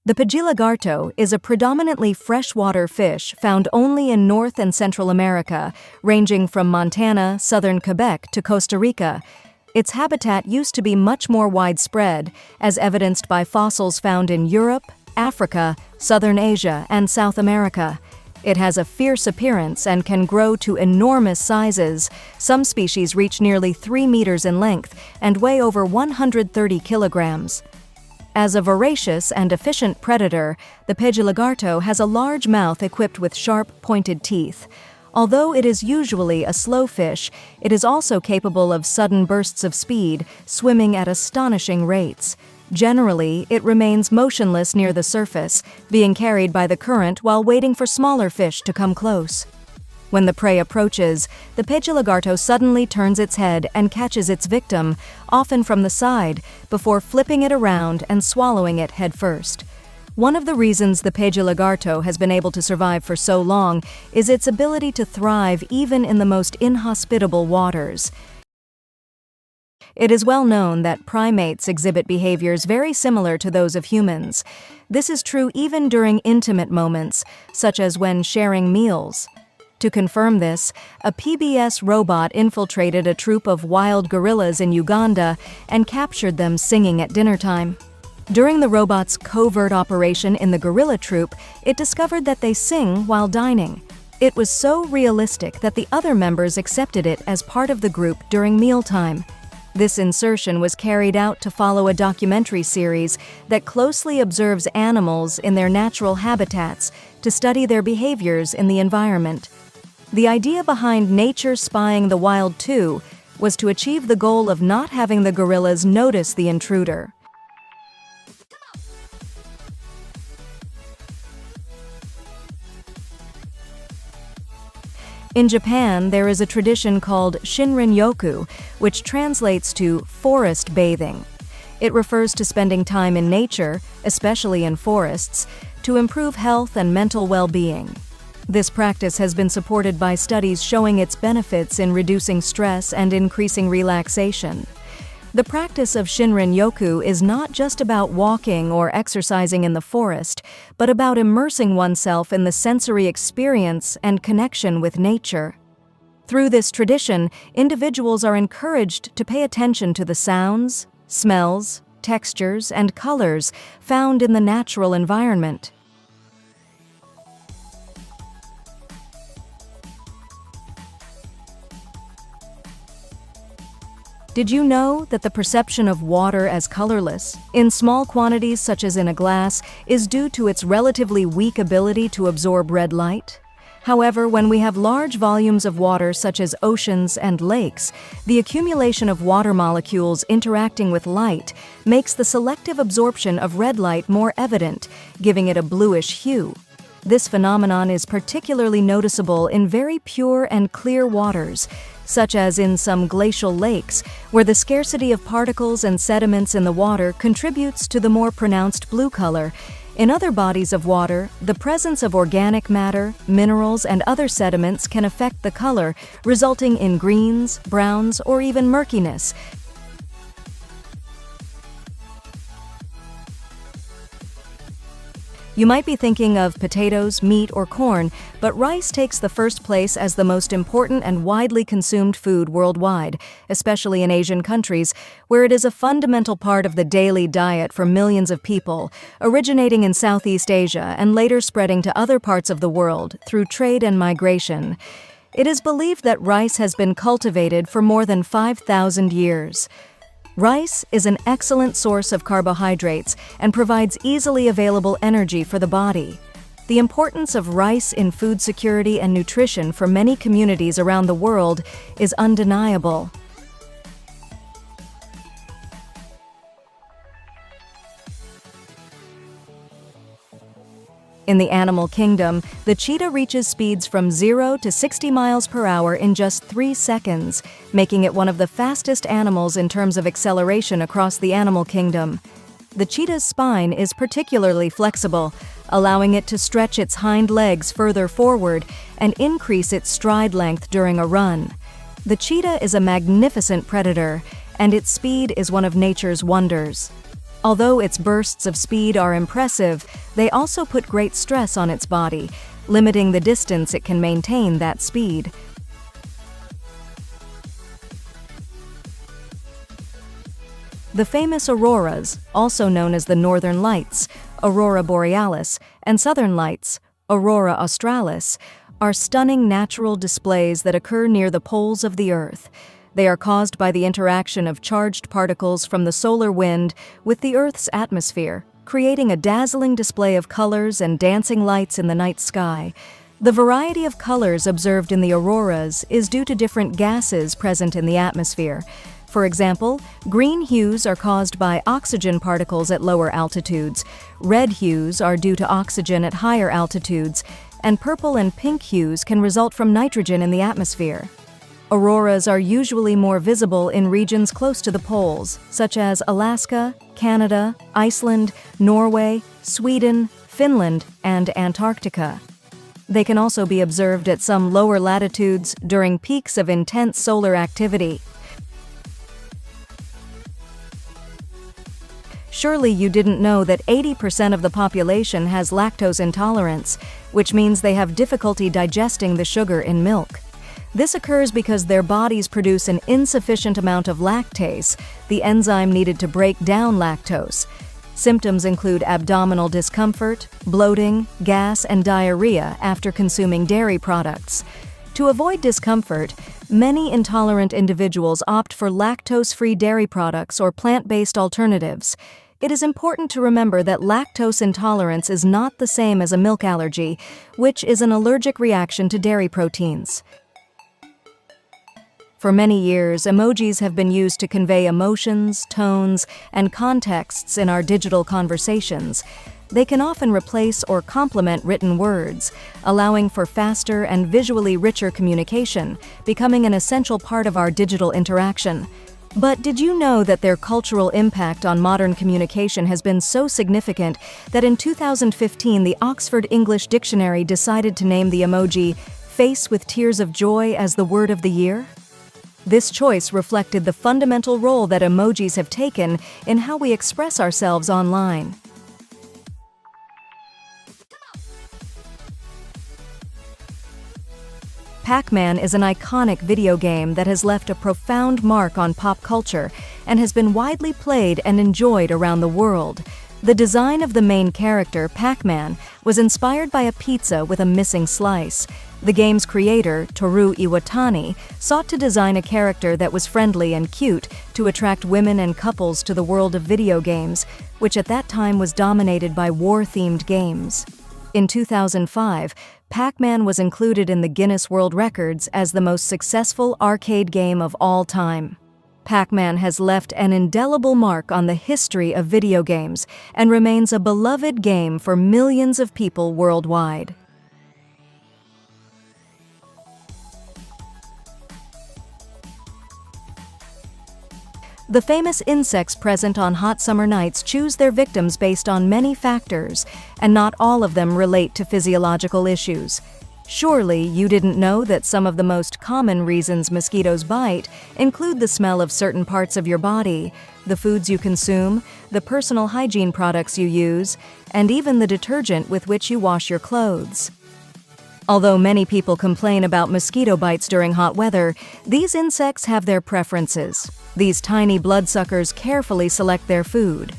The Pejilagarto is a predominantly freshwater fish found only in North and Central America, ranging from Montana, southern Quebec to Costa Rica. Its habitat used to be much more widespread, as evidenced by fossils found in Europe, Africa, Southern Asia, and South America. It has a fierce appearance and can grow to enormous sizes. Some species reach nearly 3 meters in length and weigh over 130 kilograms. As a voracious and efficient predator, the Pejilagarto has a large mouth equipped with sharp, pointed teeth. Although it is usually a slow fish, it is also capable of sudden bursts of speed, swimming at astonishing rates. Generally, it remains motionless near the surface, being carried by the current while waiting for smaller fish to come close. When the prey approaches, the Pejilagarto suddenly turns its head and catches its victim, often from the side, before flipping it around and swallowing it headfirst. One of the reasons the Pejilagarto has been able to survive for so long is its ability to thrive even in the most inhospitable waters. It is well known that primates exhibit behaviors very similar to those of humans. This is true even during intimate moments, such as when sharing meals. To confirm this, a PBS robot infiltrated a troop of wild gorillas in Uganda and captured them singing at dinner time. During the robot's covert operation in the gorilla troop, it discovered that they sing while dining. It was so realistic that the other members accepted it as part of the group during mealtime. This insertion was carried out to follow a documentary series that closely observes animals in their natural habitats to study their behaviors in the environment. The idea behind nature spying the wild too was to achieve the goal of not having the gorillas notice the intruder. In Japan, there is a tradition called Shinrin-yoku, which translates to forest bathing. It refers to spending time in nature, especially in forests, to improve health and mental well-being. This practice has been supported by studies showing its benefits in reducing stress and increasing relaxation. The practice of Shinrin-yoku is not just about walking or exercising in the forest, but about immersing oneself in the sensory experience and connection with nature. Through this tradition, individuals are encouraged to pay attention to the sounds, smells, textures, and colors found in the natural environment. Did you know that the perception of water as colorless, in small quantities such as in a glass, is due to its relatively weak ability to absorb red light? However, when we have large volumes of water such as oceans and lakes, the accumulation of water molecules interacting with light makes the selective absorption of red light more evident, giving it a bluish hue. This phenomenon is particularly noticeable in very pure and clear waters, such as in some glacial lakes, where the scarcity of particles and sediments in the water contributes to the more pronounced blue color. In other bodies of water, the presence of organic matter, minerals, and other sediments can affect the color, resulting in greens, browns, or even murkiness. You might be thinking of potatoes, meat, or corn, but rice takes the first place as the most important and widely consumed food worldwide, especially in Asian countries, where it is a fundamental part of the daily diet for millions of people, originating in Southeast Asia and later spreading to other parts of the world through trade and migration. It is believed that rice has been cultivated for more than 5,000 years. Rice is an excellent source of carbohydrates and provides easily available energy for the body. The importance of rice in food security and nutrition for many communities around the world is undeniable. In the animal kingdom, the cheetah reaches speeds from 0 to 60 miles per hour in just 3 seconds, making it one of the fastest animals in terms of acceleration across the animal kingdom. The cheetah's spine is particularly flexible, allowing it to stretch its hind legs further forward and increase its stride length during a run. The cheetah is a magnificent predator, and its speed is one of nature's wonders. Although its bursts of speed are impressive, They also put great stress on its body, limiting the distance it can maintain that speed. The famous auroras, also known as the Northern Lights, Aurora Borealis, and Southern Lights, Aurora Australis, are stunning natural displays that occur near the poles of the Earth. They are caused by the interaction of charged particles from the solar wind with the Earth's atmosphere, creating a dazzling display of colors and dancing lights in the night sky. The variety of colors observed in the auroras is due to different gases present in the atmosphere. For example, green hues are caused by oxygen particles at lower altitudes, red hues are due to oxygen at higher altitudes, and purple and pink hues can result from nitrogen in the atmosphere. Auroras are usually more visible in regions close to the poles, such as Alaska, Canada, Iceland, Norway, Sweden, Finland, and Antarctica. They can also be observed at some lower latitudes during peaks of intense solar activity. Surely you didn't know that 80% of the population has lactose intolerance, which means they have difficulty digesting the sugar in milk. This occurs because their bodies produce an insufficient amount of lactase, the enzyme needed to break down lactose. Symptoms include abdominal discomfort, bloating, gas, and diarrhea after consuming dairy products. To avoid discomfort, many intolerant individuals opt for lactose-free dairy products or plant-based alternatives. It is important to remember that lactose intolerance is not the same as a milk allergy, which is an allergic reaction to dairy proteins. For many years, emojis have been used to convey emotions, tones, and contexts in our digital conversations. They can often replace or complement written words, allowing for faster and visually richer communication, becoming an essential part of our digital interaction. But did you know that their cultural impact on modern communication has been so significant that in 2015 the Oxford English Dictionary decided to name the emoji "face with tears of joy" as the word of the year? This choice reflected the fundamental role that emojis have taken in how we express ourselves online. Pac-Man is an iconic video game that has left a profound mark on pop culture and has been widely played and enjoyed around the world. The design of the main character, Pac-Man, was inspired by a pizza with a missing slice. The game's creator, Toru Iwatani, sought to design a character that was friendly and cute to attract women and couples to the world of video games, which at that time was dominated by war-themed games. In 2005, Pac-Man was included in the Guinness World Records as the most successful arcade game of all time. Pac-Man has left an indelible mark on the history of video games and remains a beloved game for millions of people worldwide. The famous insects present on hot summer nights choose their victims based on many factors, and not all of them relate to physiological issues. Surely you didn't know that some of the most common reasons mosquitoes bite include the smell of certain parts of your body, the foods you consume, the personal hygiene products you use, and even the detergent with which you wash your clothes. Although many people complain about mosquito bites during hot weather, these insects have their preferences. These tiny bloodsuckers carefully select their food.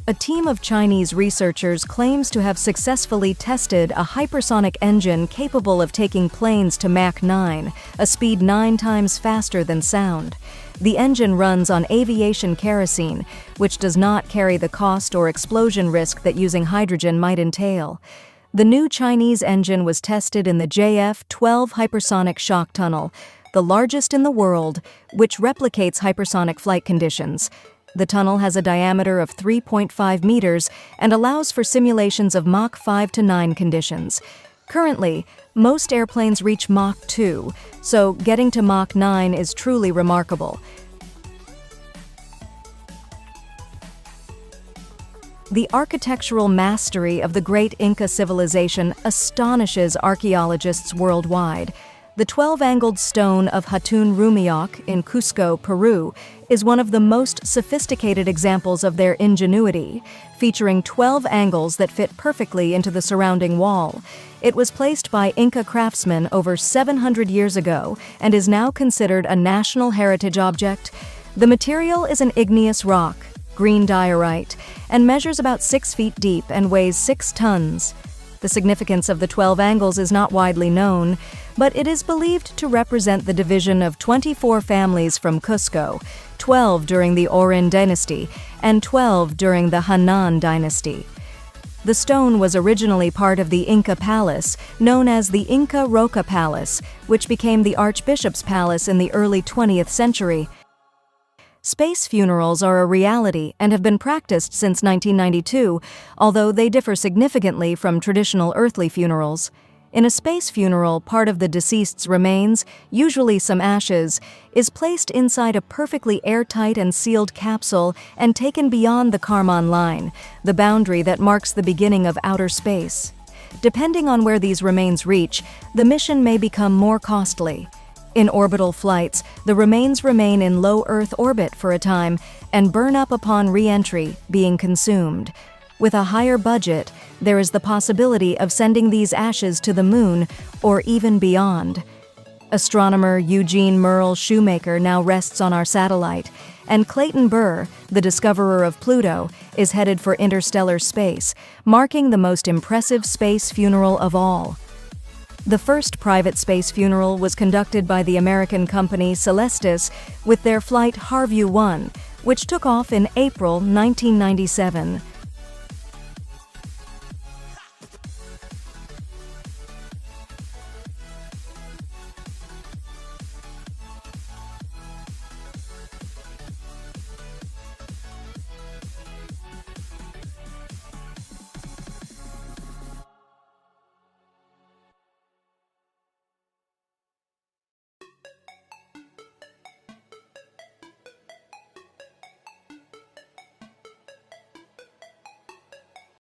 A team of Chinese researchers claims to have successfully tested a hypersonic engine capable of taking planes to Mach 9, a speed 9 times faster than sound. The engine runs on aviation kerosene, which does not carry the cost or explosion risk that using hydrogen might entail. The new Chinese engine was tested in the JF-12 hypersonic shock tunnel, the largest in the world, which replicates hypersonic flight conditions. The tunnel has a diameter of 3.5 meters and allows for simulations of Mach 5 to 9 conditions. Currently, most airplanes reach Mach 2, so getting to Mach 9 is truly remarkable. The architectural mastery of the great Inca civilization astonishes archaeologists worldwide. The 12-angled stone of Hatun Rumiyok in Cusco, Peru, is one of the most sophisticated examples of their ingenuity, featuring 12 angles that fit perfectly into the surrounding wall. It was placed by Inca craftsmen over 700 years ago and is now considered a national heritage object. The material is an igneous rock, green diorite, and measures about 6 feet deep and weighs 6 tons. The significance of the 12 angles is not widely known, but it is believed to represent the division of 24 families from Cusco, 12 during the Orin dynasty, and 12 during the Hanan dynasty. The stone was originally part of the Inca palace, known as the Inca Roca Palace, which became the Archbishop's Palace in the early 20th century. Space funerals are a reality and have been practiced since 1992, although they differ significantly from traditional earthly funerals. In a space funeral, part of the deceased's remains, usually some ashes, is placed inside a perfectly airtight and sealed capsule and taken beyond the Kármán line, the boundary that marks the beginning of outer space. Depending on where these remains reach, the mission may become more costly. In orbital flights, the remains remain in low Earth orbit for a time and burn up upon re-entry, being consumed. With a higher budget, there is the possibility of sending these ashes to the Moon or even beyond. Astronomer Eugene Merle Shoemaker now rests on our satellite, and Clayton Burr, the discoverer of Pluto, is headed for interstellar space, marking the most impressive space funeral of all. The first private space funeral was conducted by the American company Celestis with their flight Harview 1, which took off in April 1997.